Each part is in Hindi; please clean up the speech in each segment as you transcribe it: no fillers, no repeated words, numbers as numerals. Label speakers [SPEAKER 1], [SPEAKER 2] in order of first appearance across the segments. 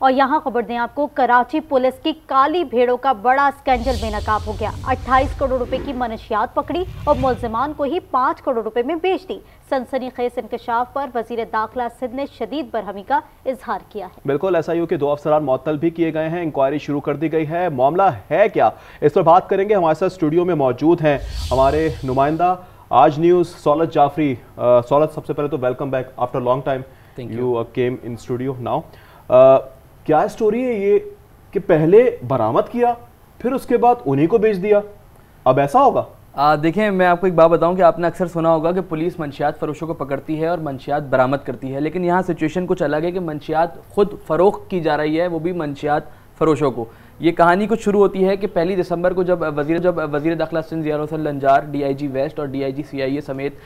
[SPEAKER 1] और यहाँ खबर दें आपको, कराची पुलिस की काली भेड़ों का बड़ा स्कैंडल बेनकाब हो गया। 28 करोड़ रुपए की मनशियात पकड़ी और मुल्जिमान को ही 5 करोड़ रुपए में बेच दी। सनसनीखेज इंकशाफ पर वजीर दाखिला सिंध ने शदीद बरहमी का इजहार किया है।
[SPEAKER 2] बिल्कुल, SIU के 2 अफसरान मुअत्तल भी किए गए हैं, इंक्वायरी शुरू कर दी गई है। मामला है क्या, इस पर बात करेंगे। हमारे साथ स्टूडियो में मौजूद हैं हमारे नुमाइंदा आज न्यूज़ सौलत जाफरी। सौलत, सबसे पहले तो welcome back after long time, you came in studio now. क्या स्टोरी है ये कि पहले बरामद किया फिर उसके बाद उन्हीं को बेच दिया, अब ऐसा होगा?
[SPEAKER 3] देखें, मैं आपको एक बात बताऊं कि आपने अक्सर सुना होगा कि पुलिस मंशियात फरोशों को पकड़ती है और मंशियात बरामद करती है, लेकिन यहाँ सिचुएशन कुछ अलग है कि मंशियात खुद फरोख्त की जा रही है, वो भी मंशियात फरोशों को। ये कहानी कुछ शुरू होती है कि 1 दिसंबर को जब वजीर दाखिला सिंध ज़ियाउल हसन लंजार, DIG वेस्ट और DIG CIA समेत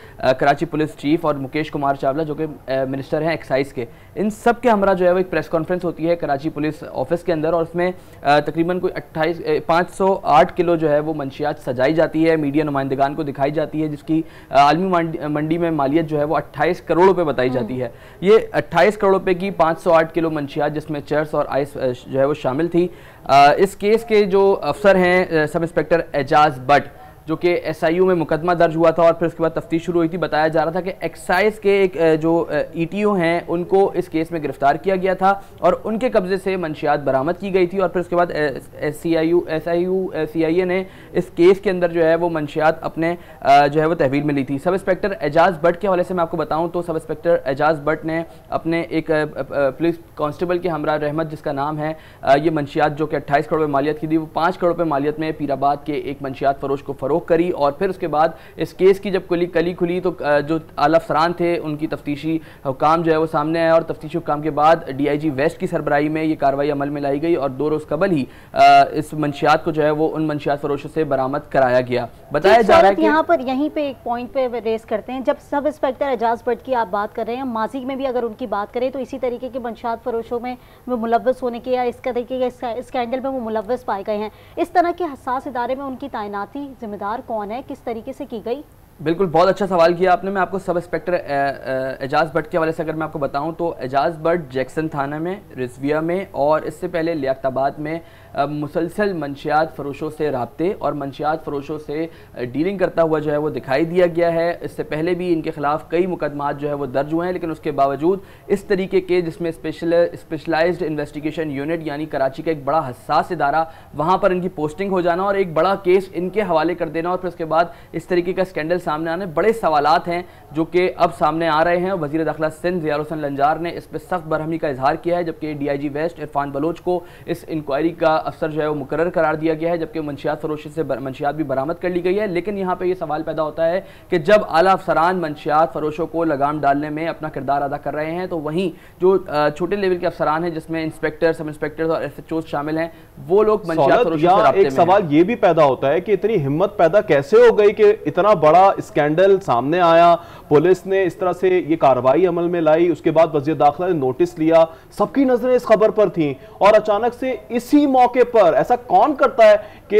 [SPEAKER 3] कराची पुलिस चीफ और मुकेश कुमार चावला जो कि मिनिस्टर हैं एक्साइज के, इन सब के हमरा जो है वो एक प्रेस कॉन्फ्रेंस होती है कराची पुलिस ऑफिस के अंदर, और उसमें तकरीबन कोई 508 किलो जो है वो मंशियात सजाई जाती है, मीडिया नुमाइंदगान को दिखाई जाती है, जिसकी आलमी मंडी में मालियत जो है वो 28 करोड़ रुपये बताई जाती है। ये 28 करोड़ रुपये की 508 किलो मंशियात, जिसमें चर्स और आइस जो है वो शामिल थी। इस केस के जो अफसर हैं सब इंस्पेक्टर एजाज बट, जो कि SIU में मुकदमा दर्ज हुआ था और फिर उसके बाद तफ्तीश शुरू हुई थी, बताया जा रहा था कि एक्साइज के एक जो ETO हैं उनको इस केस में गिरफ्तार किया गया था और उनके कब्जे से मंशियात बरामद की गई थी, और फिर उसके बाद SIU CIA ने इस केस के अंदर जो है वो मंशियात अपने जो है वो तहवील में ली थी। सब इंस्पेक्टर एजाज बट के हवाले से मैं आपको बताऊँ तो सब इंस्पेक्टर एजाज बट ने अपने एक पुलिस कांस्टेबल के हमरा रहमत, जिसका नाम है, ये मंशियात जो कि 28 करोड़ रुपये मालियत की थी, वो 5 करोड़ रुपये मालियत में पीराबाद के एक मंशियात फरोश को फरोख्त करी। और फिर उसके बाद इस केस की जब कली खुली तो जो आला अफसरान थे उनकी तफ्तीशी हुकाम जो है वो सामने आया, और तफ्तीशी हुकाम के बाद DIG वेस्ट की सरबराही में ये कार्रवाई अमल में लाई गई और 2 रोज़ कबल ही इस मंशियात को जो है वो उन मंशियात फरोशों से बरामद कराया गया। बताया जा रहा है कि
[SPEAKER 1] यहाँ पर यहीं पे एक पॉइंट पे रेस करते हैं, जब सब इंस्पेक्टर एजाज बट की आप बात कर रहे हैं, माजी में भी अगर उनकी बात करें तो इसी तरीके के मंशियात फरोशों में वो मुलव्वस होने के या इस तरीके के स्कैंडल में वो मुलव्वस पाए गए हैं। इस तरह के हसास इदारे में उनकी तैनाती जिम्मेदार कौन है, किस तरीके से की गई?
[SPEAKER 3] बिल्कुल, बहुत अच्छा सवाल किया आपने। मैं आपको सब इंस्पेक्टर एजाज बट के हवाले से अगर मैं आपको बताऊं तो एजाज बट जैक्सन थाना में, रिजविया में और इससे पहले लियाकताबाद में मुसलसल मंशियात फरोशों से राब्ते और मंशियात फरोशों से डीलिंग करता हुआ जो है वो दिखाई दिया गया है। इससे पहले भी इनके खिलाफ कई मुकदमात जो है वो दर्ज हुए हैं, लेकिन उसके बावजूद इस तरीके के, जिसमें स्पेशलाइज्ड इन्वेस्टिगेशन यूनिट यानी कराची का एक बड़ा हसास इदारा, वहाँ पर इनकी पोस्टिंग हो जाना और एक बड़ा केस इनके हवाले कर देना और फिर उसके बाद इस तरीके का स्कैंडल सामने आने, बड़े सवालात हैं जो कि अब सामने आ रहे हैं। वज़ीर दाखिला सिंध ज़ियाउल हसन लंजार ने इस पर सख्त बरहमी का इजहार किया है, जबकि DIG वेस्ट इरफान बलोच को इस इंक्वायरी का अफसर जो है वो मुकर्रर करार दिया गया है, जबकि मंशियात फरोशी से मंशियात भी बरामद कर ली गई है। लेकिन यहाँ पे ये सवाल पैदा होता है कि जब आला अफसरान मंशियात फरोशों को लगाम डालने में अपना किरदार अदा कर रहे हैं, तो वहीं जो छोटे लेवल के अफसरान हैं, जिसमें इंस्पेक्टर, सब इंस्पेक्टर और SHO शामिल हैं, वो लोग मंशियात फरोशों से राब्ते में।
[SPEAKER 2] एक सवाल ये भी पैदा होता है कि इतनी हिम्मत पैदा कैसे हो गई कि इतना बड़ा स्कैंडल सामने आया, पुलिस ने इस तरह से ये कार्रवाई अमल में लाई, उसके बाद वज़ीर दाखिला ने नोटिस लिया, सबकी नजरें इस खबर पर थीं और अचानक से इसी मौके पर ऐसा कौन करता है कि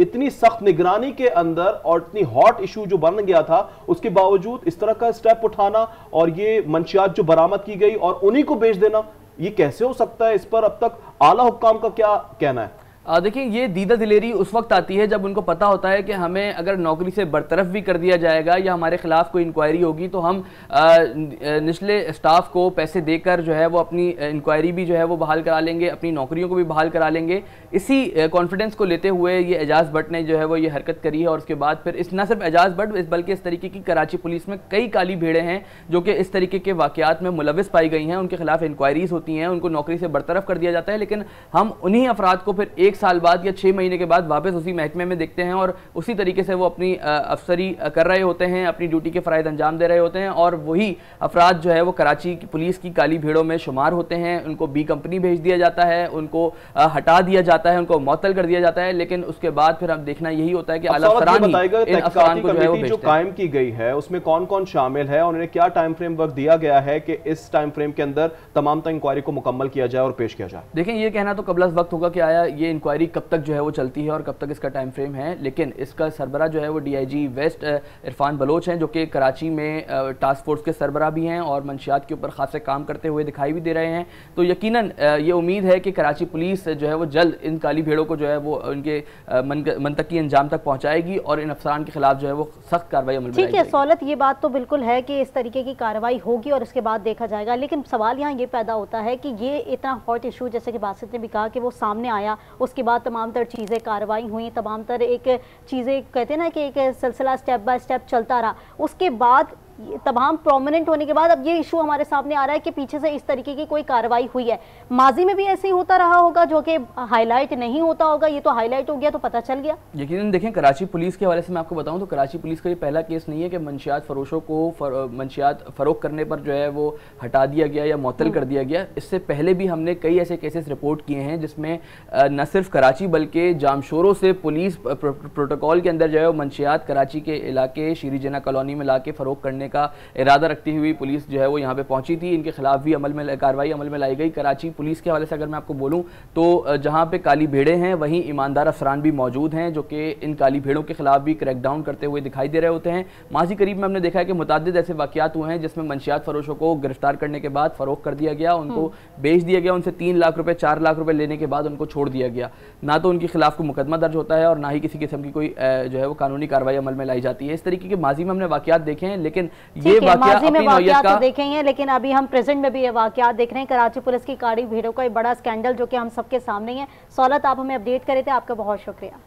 [SPEAKER 2] इतनी सख्त निगरानी के अंदर और इतनी हॉट इशू जो बन गया था उसके बावजूद इस तरह का स्टेप उठाना और ये मंशियात जो बरामद की गई और उन्हीं को बेच देना, ये कैसे हो सकता है? इस पर अब तक आला हुक्काम का क्या कहना है?
[SPEAKER 3] देखिए, ये दीदा दिलेरी उस वक्त आती है जब उनको पता होता है कि हमें अगर नौकरी से बरतरफ भी कर दिया जाएगा या हमारे खिलाफ कोई इंक्वायरी होगी तो हम निचले स्टाफ को पैसे देकर जो है वो अपनी इंक्वायरी भी जो है वो बहाल करा लेंगे, अपनी नौकरियों को भी बहाल करा लेंगे। इसी कॉन्फिडेंस को लेते हुए ये एजाज बट ने जो है वो ये हरकत करी है। और उसके बाद फिर इस न सिर्फ एजाज बट बल्कि इस तरीके की कराची पुलिस में कई काली भेड़ें हैं जो कि इस तरीके के वाकयात में मुलविस पाई गई हैं, उनके खिलाफ इंक्वायरीज होती हैं, उनको नौकरी से बरतरफ कर दिया जाता है, लेकिन हम उन्हीं अफराद को फिर 1 साल बाद या 6 महीने के बाद वापस उसी महकमे में देखते हैं और उसी तरीके से वो अपनी अफसरी कर रहे होते हैं, अपनी ड्यूटी के फ़राइज़ अंजाम दे रहे होते हैं और वही अफराद जो है वो कराची की पुलिस की काली भेड़ों में शुमार होते हैं। उनको B कंपनी भेज दिया जाता है, उनको हटा दिया जाता है, उनको मुअत्तल कर दिया जाता है, लेकिन उसके बाद फिर हम देखना यही होता है कि आला अफसरान इन अफसरान को जो है वो
[SPEAKER 2] जो कायम की गई है उसमें कौन कौन शामिल है और उन्हें क्या टाइम फ्रेम वर्क दिया गया है कि इस टाइम फ्रेम के अंदर तमाम इंक्वायरी को मुकम्मल किया जाए और पेश किया जाए?
[SPEAKER 3] देखें, ये कहना तो कबल वक्त होगा कि आया ये इंक्वायरी कब तक जो है वो चलती है और कब तक इसका टाइम फ्रेम है, लेकिन इसका सरबरा जो है वो डीआईजी वेस्ट इरफान बलोच हैं, जो कि कराची में टास्क फोर्स के सरबरा भी हैं और मंशियात के ऊपर खासे काम करते हुए दिखाई भी दे रहे हैं। तो यकीनन ये उम्मीद है कि कराची पुलिस जो है वो जल्द इन काली भेड़ों को जो है वो उनके मनतकी अंजाम तक पहुंचाएगी और इन अफसरान के खिलाफ जो है वो सख्त कार्रवाई अमल में लाएगी।
[SPEAKER 1] ठीक है सहूलत, ये बात तो बिल्कुल है कि इस तरीके की कार्रवाई होगी और इसके बाद देखा जाएगा, लेकिन सवाल यहाँ ये पैदा होता है कि ये इतना हॉट इशू, जैसे कि बासित ने भी कहा कि वो सामने आया, उसके बाद तमाम तर चीज़ें कार्रवाई हुई, तमाम तर एक चीज़ें कहते हैं ना कि एक सिलसिला स्टेप बाय स्टेप चलता रहा, उसके बाद तमाम प्रोमिनेंट होने के बाद अब ये इशू हमारे सामने आ रहा है कि पीछे से इस तरीके की कोई कार्रवाई हुई है। माजी में भी ऐसे ही होता रहा होगा जो कि हाईलाइट नहीं होता होगा, ये तो हाईलाइट हो गया तो पता चल गया।
[SPEAKER 3] यकीनन देखें, कराची पुलिस के हवाले से मैं आपको बताऊं तो कराची पुलिस का ये पहला केस नहीं है कि मंशियात फरोशों को मंशियात फरोख्त करने पर जो है वो हटा दिया गया या मुअत्तल कर दिया गया। इससे पहले भी हमने कई ऐसे केसेस रिपोर्ट किए हैं जिसमें न सिर्फ कराची बल्कि जामशोरों से पुलिस प्रोटोकॉल के अंदर जो है मंशियात कराची के इलाके शीरी जना कॉलोनी में ला के फरोख्त करने का इरादा रखती हुई पुलिस जो है वो यहाँ पे पहुंची थी। इनके खिलाफ भी कार्रवाई अमल में लाई गई। कराची पुलिस के हवाले से अगर मैं आपको बोलूं तो जहाँ पे काली भेड़ें हैं वहीं ईमानदार अफसरान भी मौजूद हैं जो कि इन काली भेड़ों के खिलाफ भी क्रैकडाउन करते हुए दिखाई दे रहे होते हैं। माजी करीब में हमने देखा है कि मुताद्दिद ऐसे वाक़यात हुए हैं जिसमें मंशियात फरोशों को गिरफ्तार करने के बाद फरोख्त कर दिया गया, उनको बेच दिया गया, उनसे 3 लाख रुपए 4 लाख रुपए लेने के बाद उनको छोड़ दिया गया। ना तो उनके खिलाफ कोई मुकदमा दर्ज होता है और ना ही किसी किस्म की कोई जो है वो कानूनी कार्रवाई अमल में लाई जाती है। इस तरीके के माजी में हमने वाक़यात देखे हैं, लेकिन ये
[SPEAKER 1] माजी में वाक़यात तो देखे हैं, लेकिन अभी हम प्रेजेंट में भी ये वाक़यात देख रहे हैं। कराची पुलिस की काली भेड़ों का एक बड़ा स्कैंडल जो कि हम सबके सामने है। सहूलत, आप हमें अपडेट करे थे, आपका बहुत शुक्रिया।